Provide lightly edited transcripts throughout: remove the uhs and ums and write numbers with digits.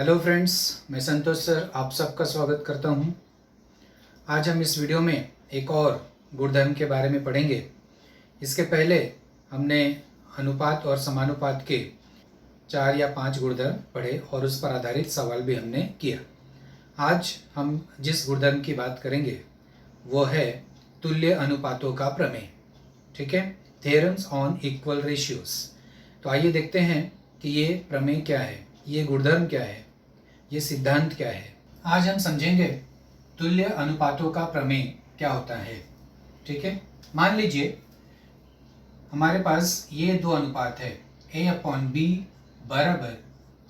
Hello friends, मैं संतोष sir आप सबका स्वागत करता हूं। आज हम इस वीडियो में एक और गुणधर्म के बारे में पढ़ेंगे। इसके पहले हमने अनुपात और समानुपात के 4 या 5 गुणधर्म पढ़े और उस पर आधारित सवाल भी हमने किया। आज हम जिस गुणधर्म की बात करेंगे वो है तुल्य अनुपातों का प्रमेय। ठीक है, थ्योरम्स ऑन इक्वल रेशियोज। तो आइए देखते हैं कि ये प्रमेय क्या है, ये गुणधर्म क्या है, ये सिद्धांत क्या है। आज हम समझेंगे तुल्य अनुपातों का प्रमेय क्या होता है। ठीक है, मान लीजिए हमारे पास ये दो अनुपात है, A/B बराबर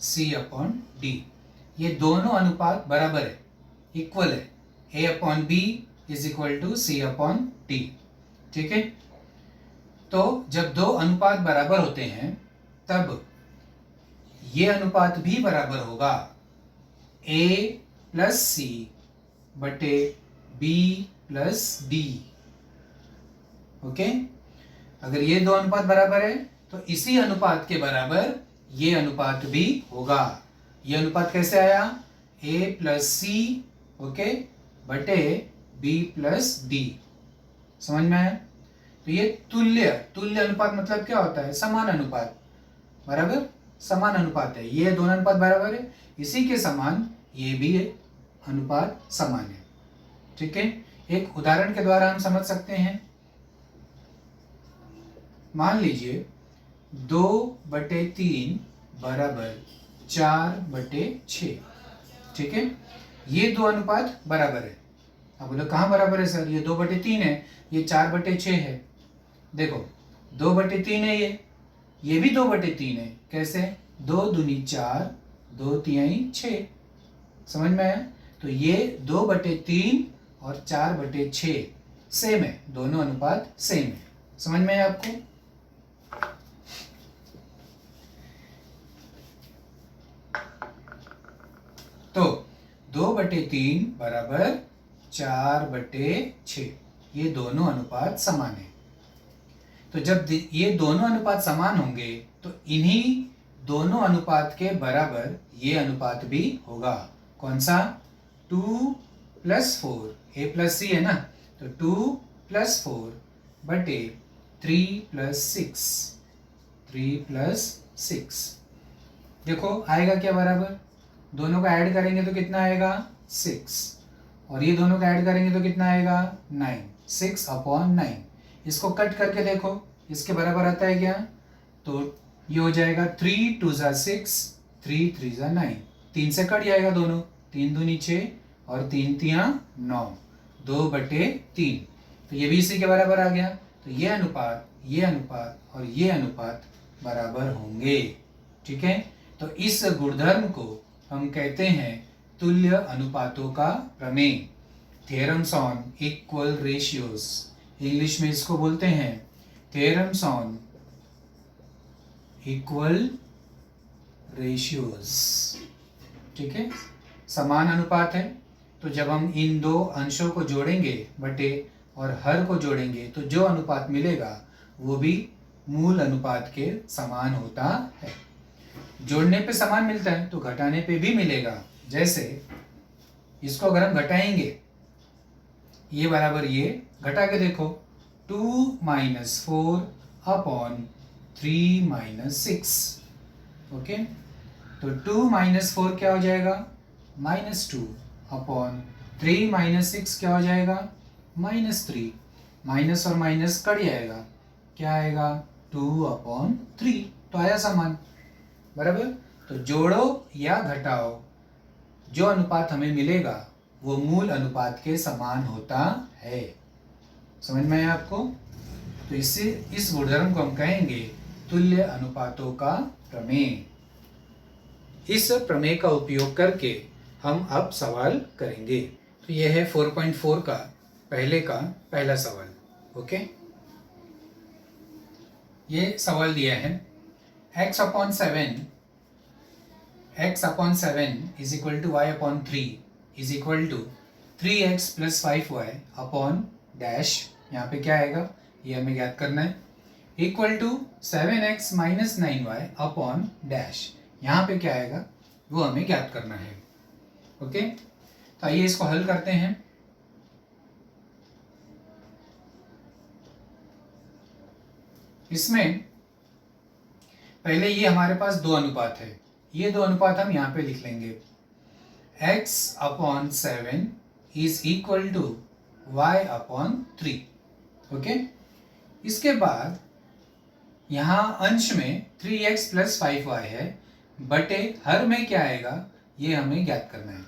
C/D। ये दोनों अनुपात बराबर है, इक्वल है। A/B is equal to C/D। ठीक है, तो जब दो अनुपात बराबर होते हैं तब ये अनुपात भी बराबर होगा A+C बटे B+D। ओके, अगर ये दो अनुपात बराबर है तो इसी अनुपात के बराबर ये अनुपात भी होगा। ये अनुपात कैसे आया? A+C ओके बटे B+D। समझ में आया? तो ये तुल्य अनुपात मतलब क्या होता है? समान अनुपात। बराबर, समान अनुपात है। ये दोनों अनुपात बराबर है, इसी के समान ये भी अनुपात समान है। ठीक है, एक उदाहरण के द्वारा हम समझ सकते हैं। मान लीजिए 2/3 बराबर 4/6। ठीक है, ये दो अनुपात बराबर है। अब बोलो कहाँ बराबर है सर? ये 2/3 है, ये 4/6 है। देखो 2/3 है, ये भी 2/3 है। कैसे? 2 दूनी 4, 2 तिहाई 6। समझ में आया? तो ये 2/3 और 4/6 सेम है, दोनों अनुपात सेम है। समझ में आया आपको? तो 2/3 बराबर 4/6, ये दोनों अनुपात समान है। तो जब ये दोनों अनुपात समान होंगे तो इन्हीं दोनों अनुपात के बराबर ये अनुपात भी होगा। कौन सा? 2+4, A+C है ना, तो 2+4 बटे 3+6। देखो आएगा क्या बराबर? दोनों का ऐड करेंगे तो कितना आएगा? 6, और ये दोनों का ऐड करेंगे तो कितना आएगा? 9। 6/9। इसको कट करके देखो, इसके बराबर आता है क्या? तो ये हो जाएगा 3 2 6, 3 3 9। 3 से कट जाएगा दोनों, 3 दूनी 6 और 3 तिया 9, 2/3। तो ये भी इसी के बराबर आ गया। तो ये अनुपात और ये अनुपात बराबर होंगे। ठीक है, तो इस गुणधर्म को हम कहते हैं तुल्य अनुपातों का प्रमेय, theorems on equal ratios. English में इसको बोलते हैं थ्योरम्स ऑन इक्वल रेशियोज। ठीक है, समान अनुपात है, तो जब हम इन दो अंशों को जोड़ेंगे बटे और हर को जोड़ेंगे तो जो अनुपात मिलेगा वो भी मूल अनुपात के समान होता है। जोड़ने पे समान मिलता है तो घटाने पे भी मिलेगा। जैसे इसको अगर हम घटाएंगे, ये बराबर ये, घटा के देखो 2 - 4/3 - 6। ओके, तो 2 - 4 क्या हो जाएगा? -2/3 - 6 क्या हो जाएगा? -3। माइनस और माइनस कट जाएगा, क्या आएगा? 2/3। तो आया समान। बराबर, तो जोड़ो या घटाओ, जो अनुपात हमें मिलेगा वो मूल अनुपात के समान होता है। समझ में आया आपको? तो इससे इस गुणधर्म को हम कहेंगे तुल्य अनुपातों का प्रमेय। इस प्रमेय का उपयोग करके हम अब सवाल करेंगे। तो यह है 4.4 का पहला सवाल। ओके, ये सवाल दिया है x/7 is equal to y/3 is equal to 3x + 5y/डैश। यहाँ पे क्या आएगा ये हमें ज्ञात करना है। इक्वल टू 7x - 9y/डैश। यहाँ पे क्या आएगा? वो हमें ज्ञात करना है। ओके, तो आइए इसको हल करते हैं। इसमें पहले ये हमारे पास दो अनुपात है, ये दो अनुपात हम यहाँ पे लिख लेंगे। x/7 is equal to y/3। Okay, इसके बाद यहाँ अंश में 3x + 5y है, बटे हर में क्या आएगा ये हमें ज्ञात करना है।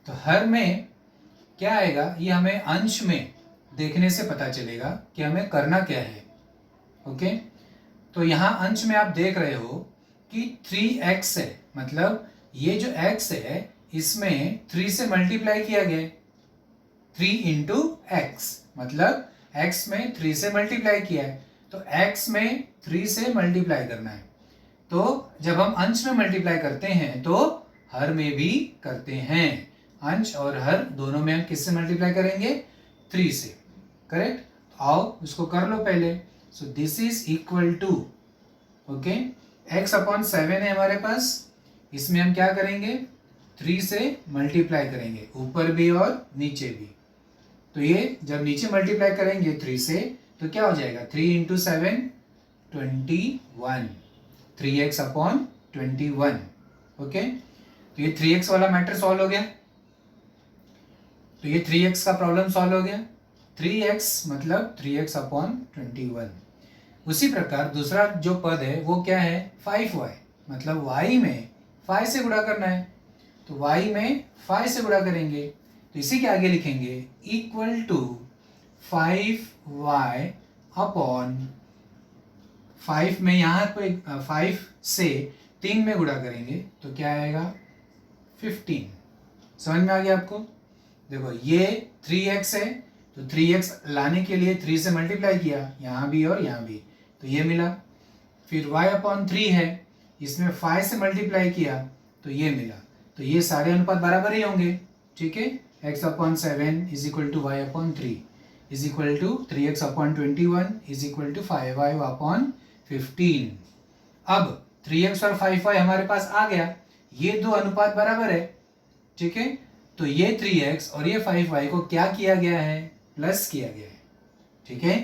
तो हर में क्या आएगा ये हमें अंश में देखने से पता चलेगा कि हमें करना क्या है। ओके, तो यहाँ अंश में आप देख रहे हो कि 3x है, मतलब ये जो x है इसमें 3 से मल्टीप्लाई किया गया है। 3 × x मतलब x में 3 से मल्टीप्लाई किया है, तो x में 3 से मल्टीप्लाई करना है। तो जब हम अंश में मल्टीप्लाई करते हैं तो हर में भी करते हैं। अंश और हर दोनों में हम किससे मल्टीप्लाई करेंगे? 3 से। करेक्ट? तो आओ उसको कर लो पहले। So this is equal to, okay, x/7 है हमारे पास, इसमें हम क्या करेंगे? 3 से मल्टीप्लाई करेंगे, ऊपर भी और नीचे भी। तो ये जब नीचे मल्टीप्लाई करेंगे 3 से तो क्या हो जाएगा? 3 × 7 21, 3x/21। ओके, तो ये 3x वाला मैटर सॉल्व हो गया। तो ये 3x का प्रॉब्लम सॉल्व हो गया। 3x मतलब 3x/21। उसी प्रकार दूसरा जो पद है वो क्या है? 5y, मतलब y में 5 से गुणा करना है, तो y में 5 से गुणा करेंगे, तो इसी के आगे लिखेंगे इक्वल टू 5y/5 में यहाँ पे 5 से 3 में गुणा करेंगे तो क्या आएगा? 15। समझ में आ गया आपको? देखो ये 3x है, तो 3x लाने के लिए 3 से मल्टीप्लाई किया, यहाँ भी और यहाँ भी, तो ये मिला। फिर y/3 है, इसमें 5 से मल्टीप्लाई किया तो ये मिला। तो ये सारे अनुपात बराबर ही होंगे। ठीक है, x/7 is equal to y/3 is equal to 3x/21 is equal to 5y/15। अब 3x और 5y हमारे पास आ गया, ये दो अनुपात बराबर है। ठीक है, तो ये 3x और ये 5y को क्या किया गया है? प्लस किया गया है। ठीक है,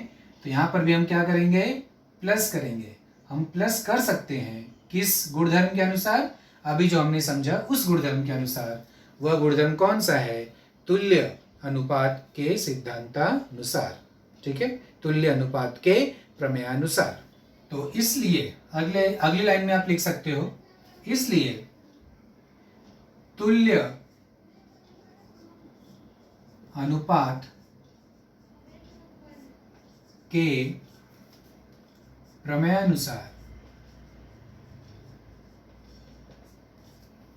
तो यहाँ पर भी हम क्या करेंगे? प्लस करेंगे। हम प्लस कर सकते हैं किस गुणधर्म के अनुसार? अभी जो हमने समझा उस गुणधर्म के अनुसार। वह गुणधर्म कौन सा है? तुल्य अनुपात के सिद्धांतानुसार। ठीक है, तुल्य अनुपात के प्रमेयानुसार। तो इसलिए अगली लाइन में आप लिख सकते हो, इसलिए तुल्य अनुपात के प्रमेयानुसार,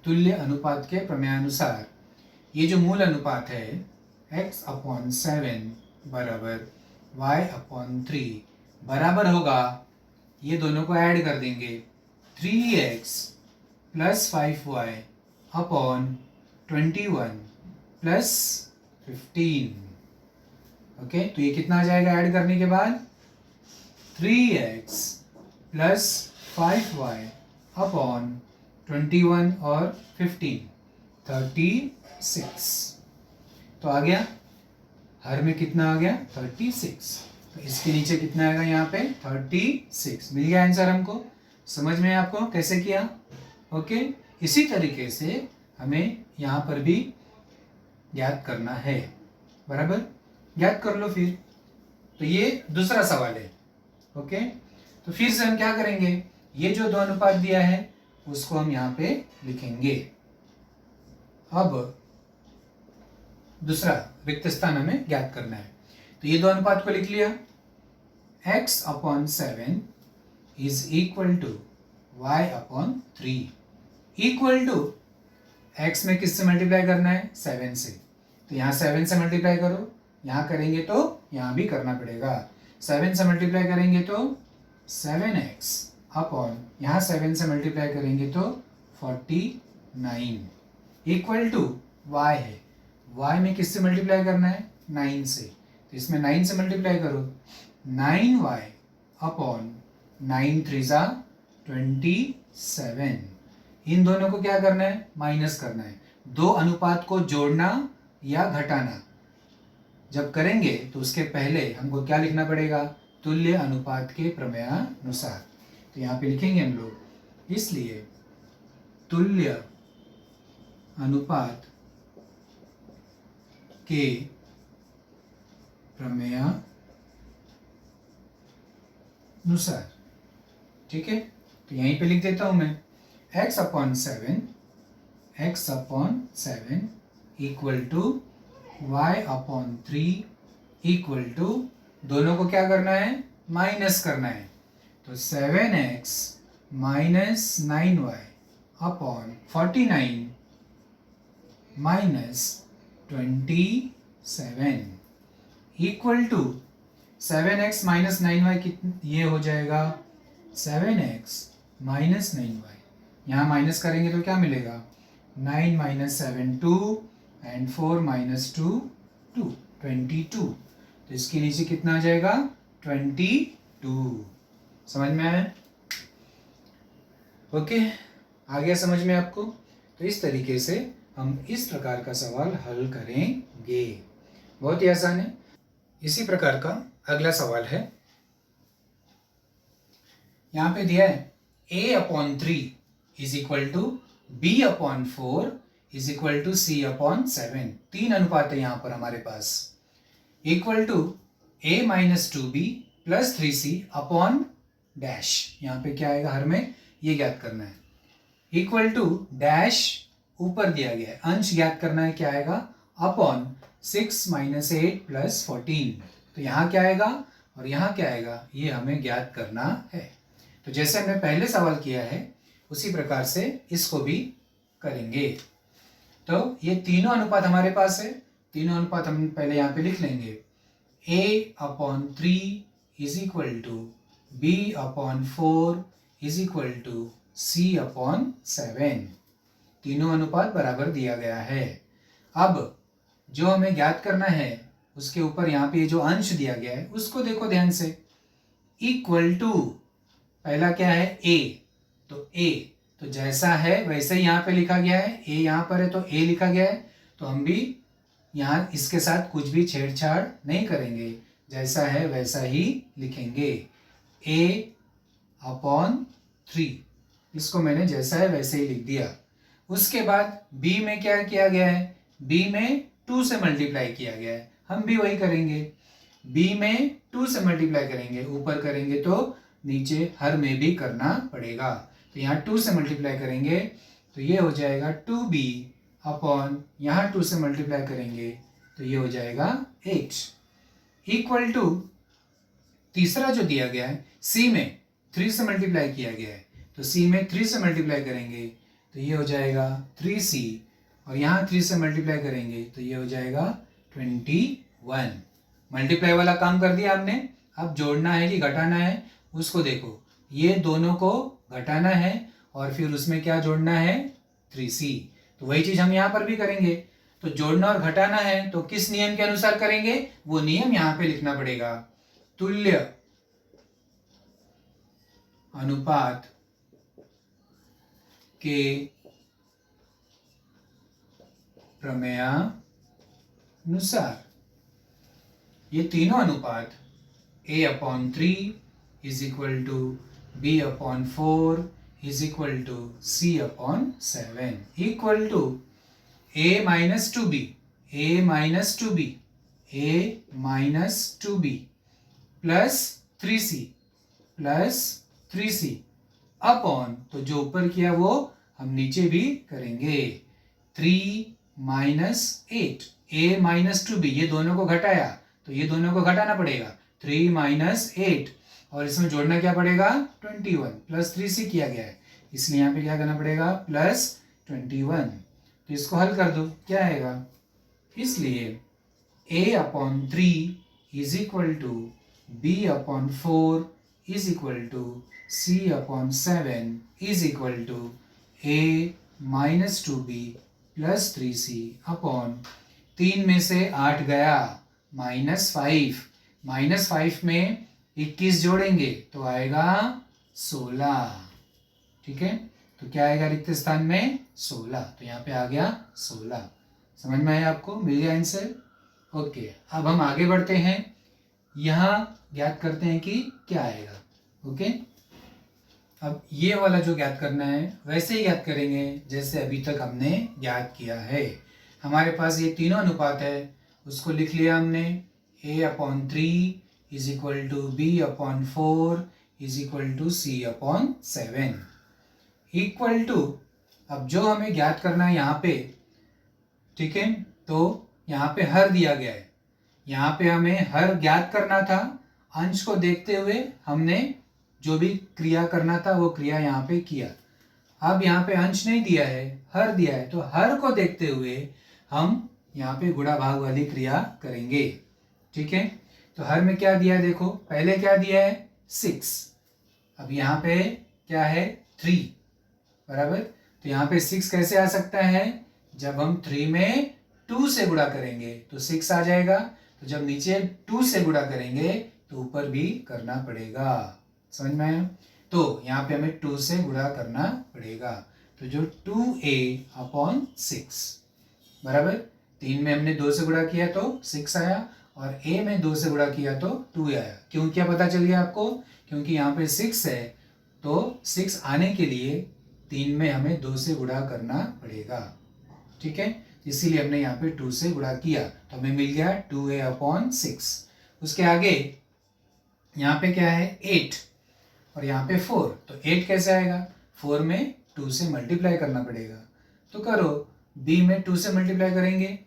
तुल्य अनुपात के प्रमेयानुसार ये जो मूल अनुपात है x/7 बराबर y/3 बराबर होगा, ये दोनों को ऐड कर देंगे, 3x + 5y/21 + 15। ओके, तो ये कितना आ जाएगा ऐड करने के बाद? 3x + 5y/21 और 15, 36। तो आ गया, हर में कितना आ गया? 36। तो इसके नीचे कितना आएगा? यहाँ पे 36। मिल गया आंसर हमको। समझ में आपको कैसे किया? ओके, इसी तरीके से हमें यहाँ पर भी ज्ञात करना है। बराबर, ज्ञात कर लो फिर। तो ये दूसरा सवाल है। ओके, तो फिर से हम क्या करेंगे? ये जो दो अनुपात दिया है उसको हम यहाँ पे लिखेंगे। अब दूसरा रिक्त स्थान हमें ज्ञात करना है, तो ये दो अनुपात को लिख लिया। x/7 is equal to y/3 equal to x में किससे मल्टीप्लाई करना है? 7 से, तो यहाँ 7 से मल्टीप्लाई करो, यहाँ करेंगे तो यहाँ भी करना पड़ेगा। 7 से मल्टीप्लाई करेंगे तो 7x अपॉन यहाँ 7 से मल्टीप्लाई करेंगे तो 49 इक्वल टू y है, y में किससे मल्टीप्लाई करना है? 9 से, तो इसमें 9 से मल्टीप्लाई करो, 9y अपॉन 9 3 × 27 इन दोनों को क्या करना है, माइनस करना है। दो अनुपात को जोड़ना या घटाना जब करेंगे तो उसके पहले हमको क्या लिखना पड़ेगा, तुल्य अनुपात के प्रमेयानुसार। तो यहाँ पे लिखेंगे हम लोग, इसलिए तुल्य अनुपात के प्रमेयानुसार। ठीक है, तो यहीं पे लिख देता हूं मैं, x/7 equal to y/3 equal to, दोनों को क्या करना है, माइनस करना है। तो 7x minus 9y upon 49 minus 27 equal to 7x minus 9y ये हो जाएगा 7x माइनस 9y। यहाँ माइनस करेंगे तो क्या मिलेगा, 9 माइनस 7 2 एंड 4 माइनस 2 2 22। तो इसके नीचे कितना आ जाएगा, 22। समझ में आया? ओके, आ गया समझ में आपको? तो इस तरीके से हम इस प्रकार का सवाल हल करेंगे। बहुत ही आसान है। इसी प्रकार का अगला सवाल है, यहाँ पे दिया है a/3 is equal to b/4 is equal to c/7। 3 अनुपात है यहाँ पर हमारे पास, equal to a minus 2b plus 3c upon dash. यहाँ पे क्या आएगा, हर में ये ज्ञात करना है। इक्वल टू डैश ऊपर दिया गया है, अंश ज्ञात करना है, क्या आएगा, अपॉन 6 माइनस 8 प्लस 14। तो यहाँ क्या आएगा और यहाँ क्या आएगा, ये हमें ज्ञात करना है। तो जैसे हमने पहले सवाल किया है उसी प्रकार से इसको भी करेंगे। तो ये तीनों अनुपात हमारे पास है, तीनों अनुपात हम पहले यहाँ पे लिख लेंगे। a/3 is equal to b/4 is equal to c/7। तीनों अनुपात बराबर दिया गया है। अब जो हमें ज्ञात करना है उसके ऊपर यहाँ पे जो अंश दिया गया है उसको देखो ध्यान से। इक्वल टू पहला क्या है, a, तो a तो जैसा है वैसे ही यहाँ पे लिखा गया है। a यहाँ पर है तो a लिखा गया है, तो हम भी यहाँ इसके साथ कुछ भी छेड़छाड़ नहीं करेंगे, जैसा है वैसा ही लिखेंगे। a/3 इसको मैंने जैसा है वैसे ही लिख दिया। उसके बाद b में क्या किया गया है, b में 2 से मल्टीप्लाई किया गया है, हम भी वही करेंगे। b में 2 से मल्टीप्लाई करेंगे, ऊपर करेंगे तो नीचे हर में भी करना पड़ेगा। तो यहाँ 2 से मल्टीप्लाई करेंगे तो ये हो जाएगा 2b अपॉन यहाँ 2 से मल्टीप्लाई करेंगे तो ये हो जाएगा 8 इक्वल टू तीसरा जो दिया गया है c में 3 से मल्टीप्लाई किया गया है, तो c में 3 से मल्टीप्लाई करेंगे तो ये हो जाएगा 3c और यहाँ 3 से मल्टीप्लाई करेंगे तो ये हो जाएगा 21। मल्टीप्लाई वाला काम कर दिया हमने। अब जोड़ना है कि घटाना है उसको देखो, ये दोनों को घटाना है और फिर उसमें क्या जोड़ना है, 3c। तो वही चीज हम यहाँ पर भी करेंगे। तो जोड़ना और घटाना है तो किस नियम के अनुसार करेंगे, वो नियम यहाँ पे लिखना पड़ेगा। तुल्य अनुपात के प्रमेयानुसार ये तीनों अनुपात a/3 is equal to b/4 is equal to c/7 equal to a minus 2b plus 3c upon, तो जो ऊपर किया वो हम नीचे भी करेंगे। 3 माइनस 8 a माइनस 2b, ये दोनों को घटाया तो ये दोनों को घटाना पड़ेगा। 3 माइनस 8 और इसमें जोड़ना क्या पड़ेगा, 21 प्लस 3c किया गया है, इसलिए यहाँ पे क्या करना पड़ेगा, प्लस 21। तो इसको हल कर दो, क्या आएगा, इसलिए a/3 is equal to b/4 is equal to c/7 is equal to a minus 2b plus 3c upon 3 में से 8 गया, -5 में 21 जोड़ेंगे तो आएगा 16। ठीक है, तो क्या आएगा रिक्त स्थान में 16, तो यहाँ पे आ गया 16। समझ में आया आपको, मिल गया आंसर। ओके, अब हम आगे बढ़ते हैं, यहाँ ज्ञात करते हैं कि क्या आएगा। ओके, अब ये वाला जो ज्ञात करना है वैसे ही ज्ञात करेंगे जैसे अभी तक हमने ज्ञात किया है। हमारे पास ये तीनों अनुपात है, उसको लिख लिया हमने, a/3 is equal to b/4 is equal to c/7 equal to, अब जो हमें ज्ञात करना है यहाँ पे, ठीक है, तो यहाँ पे हर दिया गया है, यहाँ पे हमें हर ज्ञात करना था। अंश को देखते हुए हमने जो भी क्रिया करना था वो क्रिया यहाँ पे किया। अब यहाँ पे अंश नहीं दिया है, हर दिया है, तो हर को देखते हुए हम यहाँ पे गुणा भाग वाली क्रिया करेंगे। ठीक है, तो हर में क्या दिया है देखो, पहले क्या दिया है 6, अब यहाँ पे क्या है 3 बराबर, तो यहाँ पे 6 कैसे आ सकता है, जब हम 3 में 2 से गुणा करेंगे तो 6 आ जाएगा, तो जब नीचे 2 से गुणा करेंगे तो ऊपर भी करना पड़ेगा। समझ में आया, तो यहाँ पे हमें 2 से गुणा करना पड़ेगा, तो जो 2a/6 बराबर, 3 में हमने 2 से गुणा किया तो 6 आया, और a में 2 से गुणा किया तो 2 आया। क्यों, क्या पता चल गया आपको, क्योंकि यहाँ पे 6 है, तो 6 आने के लिए 3 में हमें 2 से गुणा करना पड़ेगा। ठीक है, इसीलिए हमने यहाँ पे 2 से गुणा किया, तो हमें मिल गया 2a/6। उसके आगे यहाँ पे क्या है 8 और यहाँ पे 4, तो 8 कैसे आएगा, 4 में 2 से मल्टीप्लाई करना पड़ेगा, तो करो, b में 2 से मल्टीप्लाई करेंगे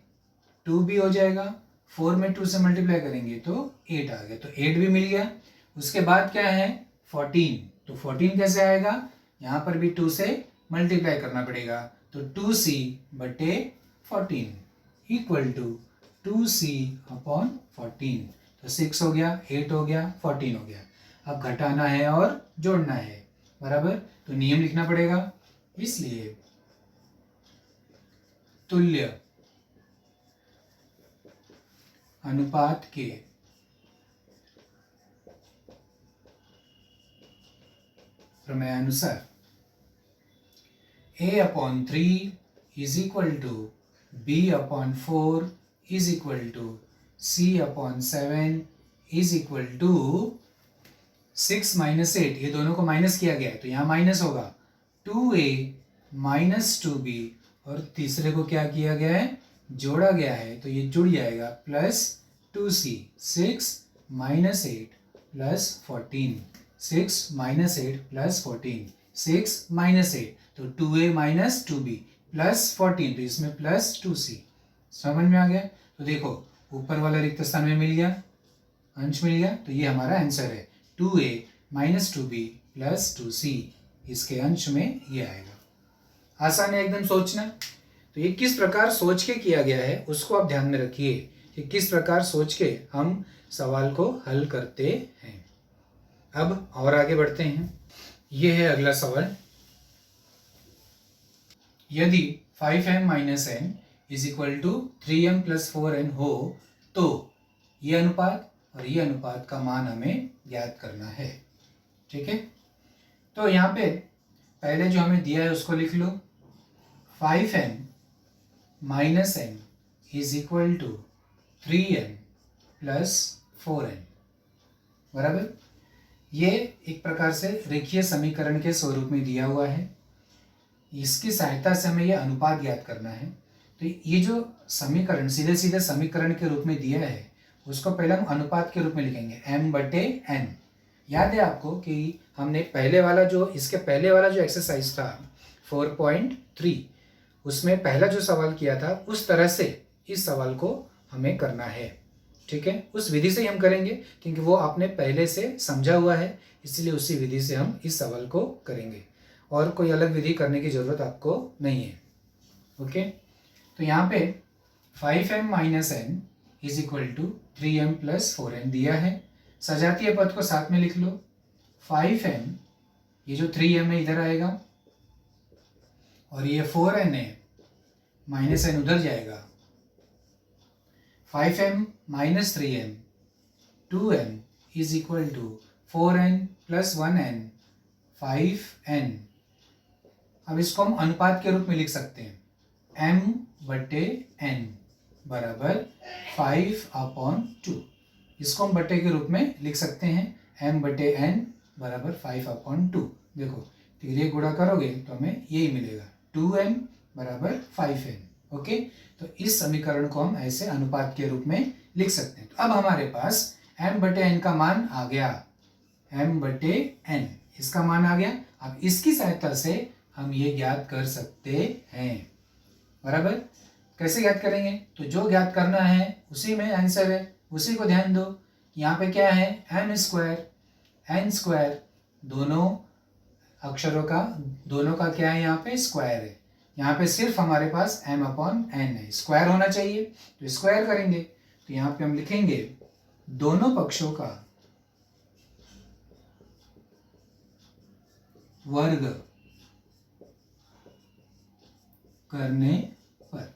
2b हो जाएगा, 4 में 2 से मल्टीप्लाई करेंगे तो 8 आ गया, तो 8 भी मिल गया। उसके बाद क्या है 14, तो 14 कैसे आएगा, यहाँ पर भी 2 से मल्टीप्लाई करना पड़ेगा, तो 2c/14 इक्वल टू 2c/14, तो 6 हो गया, 8 हो गया, 14 हो गया। अब घटाना है और जोड़ना है बराबर, तो नियम लिखना पड़ेगा, इसलिए तुल्य अनुपात के प्रमेयानुसार a/3 is equal to b/4 is equal to c/7 is equal to 6 - 8, ये दोनों को माइनस किया गया है तो यहाँ माइनस होगा 2a - 2b, और तीसरे को क्या किया गया है, जोड़ा गया है, तो ये जुड़ जाएगा, प्लस 2c, 6 - 8 प्लस 14, 6 - 8 प्लस 14, 6 - 8, तो 2a - 2b प्लस 14, तो इसमें प्लस 2c। समझ में आ गया, तो देखो ऊपर वाला रिक्त स्थान में मिल गया, अंश मिल गया, तो ये हमारा आंसर है 2a - 2b प्लस 2c, इसके अंश में ये आएगा। आसान है एकदम सोचना, तो ये किस प्रकार सोच के किया गया है उसको आप ध्यान में रखिए कि किस प्रकार सोच के हम सवाल को हल करते हैं। अब और आगे बढ़ते हैं, ये है अगला सवाल, यदि 5m - n is equal to 3m + 4n हो तो ये अनुपात और ये अनुपात का मान हमें ज्ञात करना है। ठीक है, तो यहाँ पे पहले जो हमें दिया है उसको लिख लो, 5m - n is equal to 3m + 4n बराबर, ये एक प्रकार से रेखीय समीकरण के स्वरूप में दिया हुआ है, इसकी सहायता से हमें यह अनुपात ज्ञात करना है। तो ये जो समीकरण सीधे सीधे समीकरण के रूप में दिया है उसको पहले हम अनुपात के रूप में लिखेंगे m/n। याद है आपको कि हमने पहले वाला जो इसके पहले वाला जो एक्सरसाइज था 4.3, उसमें पहला जो सवाल किया था उस तरह से इस सवाल को हमें करना है। ठीक है, उस विधि से ही हम करेंगे क्योंकि वो आपने पहले से समझा हुआ है, इसलिए उसी विधि से हम इस सवाल को करेंगे, और कोई अलग विधि करने की ज़रूरत आपको नहीं है। ओके, तो यहाँ पे 5m - n is equal to 3m + 4n दिया है, सजातीय पद को साथ में लिख लो, 5m, ये जो 3m है इधर आएगा, और ये 4n है, -n उधर जाएगा, 5m - 3m 2m is equal to 4n + 1n 5n अब इसको हम अनुपात के रूप में लिख सकते हैं, m/n बराबर 5/2। इसको हम बटे के रूप में लिख सकते हैं, m/n बराबर 5/2। देखो तीर गुणा करोगे तो हमें यही मिलेगा, 2m बराबर 5n। ओके, तो इस समीकरण को हम ऐसे अनुपात के रूप में लिख सकते हैं। तो अब हमारे पास m/n का मान आ गया, m/n इसका मान आ गया। अब इसकी सहायता से हम ये ज्ञात कर सकते हैं, बराबर। कैसे ज्ञात करेंगे? तो जो ज्ञात करना है उसी में आंसर है, उसी को ध्यान दो। यहाँ पे क्या है, n² दोनों अक्षरों का, दोनों का क्या है, यहाँ पे स्क्वायर है। यहाँ पे सिर्फ हमारे पास m/n है, स्क्वायर होना चाहिए, तो स्क्वायर करेंगे। तो यहाँ पे हम लिखेंगे दोनों पक्षों का वर्ग करने पर,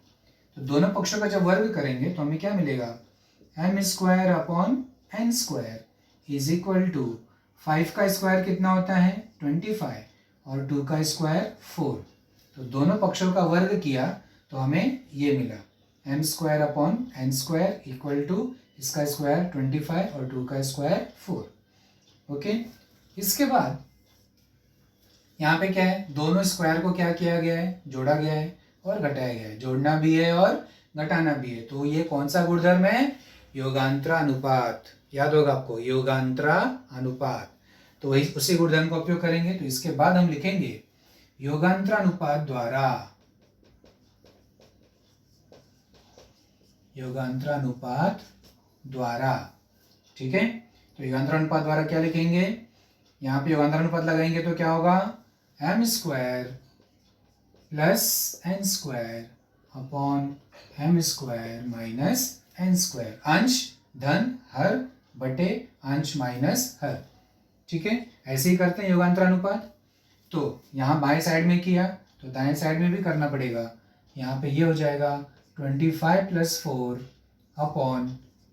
तो दोनों पक्षों का जब वर्ग करेंगे तो हमें क्या मिलेगा, m²/n² इज इक्वल टू 5 का स्क्वायर कितना होता है, 25, और 2 का स्क्वायर 4। तो दोनों पक्षों का वर्ग किया तो हमें ये मिला, m²/n² इक्वल टू इसका स्क्वायर 25 और 2 का स्क्वायर 4। ओके, इसके बाद यहाँ पे क्या है, दोनों स्क्वायर को क्या किया गया है, जोड़ा गया है और घटाया गया है। जोड़ना भी है और घटाना भी है। तो ये कौन सा गुणधर्म है, योगांतरा अनुपात। याद होगा आपको, योगांतरा अनुपात। तो वही उसी गुणधर्म का उपयोग करेंगे। तो इसके बाद हम लिखेंगे योगांतरा अनुपात द्वारा, योगांतरा अनुपात द्वारा, ठीक है। तो योगांतरा अनुपात द्वारा क्या लिखेंगे, यहाँ पे योगांतरा अनुपात लगाएंगे तो क्या होगा, m² + n² upon m² minus n²। अंश धन हर बटे अंश माइनस हर, ठीक है। ऐसे ही करते हैं योगांतरा अनुपात। तो यहाँ बाएं साइड में किया तो दाएं साइड में भी करना पड़ेगा। यहाँ पे ये हो जाएगा 25 + 4 अपॉन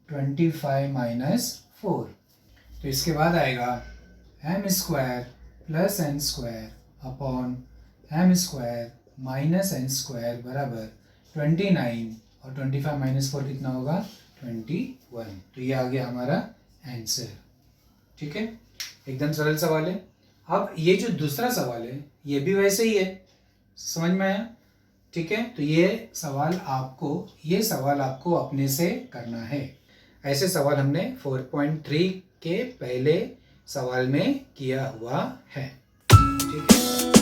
25 माइनस 4। तो इसके बाद आएगा m² + n² upon m² minus n² बराबर 29, और 25 माइनस 4 कितना होगा, 21। तो ये आ गया हमारा आंसर, ठीक है। एकदम सरल सवाल है। अब ये जो दूसरा सवाल है ये भी वैसे ही है, समझ में आया, ठीक है। तो ये सवाल आपको अपने से करना है। ऐसे सवाल हमने 4.3 के पहले सवाल में किया हुआ है, ठीक है।